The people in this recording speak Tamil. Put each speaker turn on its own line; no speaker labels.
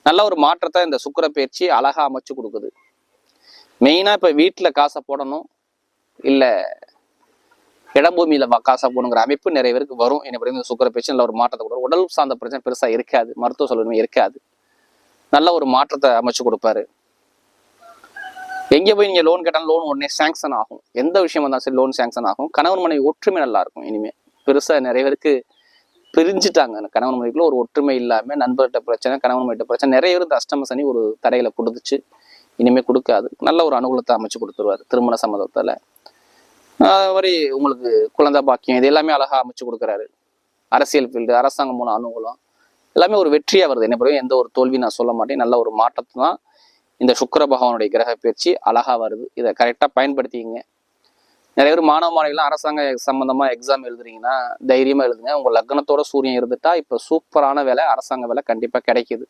நல்ல ஒரு மாற்றத்தை இந்த சுக்கிர பயிற்சி அழகா அமைச்சு கொடுக்குது. மெயினா இப்ப வீட்டுல காசை போடணும், இல்ல இடம்பூமியில காசை போடணுங்கிற அமைப்பு நிறைய பேருக்கு வரும். என்ன இந்த சுக்கிர பயிற்சி நல்ல ஒரு மாற்றத்தை கொடுக்கும். உடல் சார்ந்த பிரச்சனை பெருசா இருக்காது, மருத்துவ சொல்லுமே இருக்காது. நல்ல ஒரு மாற்றத்தை அமைச்சு கொடுப்பாரு. எங்க போய் நீங்க லோன் கேட்டாலும் லோன் உடனே சாங்ஷன் ஆகும். எந்த விஷயம் வந்தாலும் சரி லோன் சாங்ஷன் ஆகும். கணவன் மனைவி ஒற்றுமை நல்லா இருக்கும். இனிமே பெருசா நிறைய பேருக்கு பிரிஞ்சுட்டாங்க. கணவன் மனைவிக்குள்ள ஒரு ஒற்றுமை இல்லாம நண்பர்கிட்ட பிரச்சனை, கணவன் மனைவிட்ட பிரச்சனை, நிறைய பேர் இந்த அஷ்டம சனி ஒரு தடைகளை கொடுத்துச்சு. இனிமே கொடுக்காது. நல்ல ஒரு அனுகூலத்தை அமைச்சு கொடுத்துருவாரு. திருமண சம்மதத்துல மாதிரி உங்களுக்கு குழந்தை பாக்கியம் இது எல்லாமே அழகா அமைச்சு கொடுக்குறாரு. அரசியல் ஃபீல்டு, அரசாங்கம் மூலம் அனுகூலம் எல்லாமே ஒரு வெற்றியா வருது. என்ன பிறகு எந்த ஒரு தோல்வி நான் சொல்ல மாட்டேன். நல்ல ஒரு மாற்றத்தை தான் இந்த சுக்கிர பகவானுடைய கிரக பயிற்சி அழகா வருது. இதை கரெக்டா பயன்படுத்திங்க. நிறைய பேர் மாணவ மாணவிகள்லாம் அரசாங்க சம்பந்தமா எக்ஸாம் எழுதுறீங்கன்னா தைரியமா எழுதுங்க. உங்க லக்னத்தோட சூரியன் இருந்துட்டா இப்ப சூப்பரான வேலை, அரசாங்க வேலை கண்டிப்பா கிடைக்குது.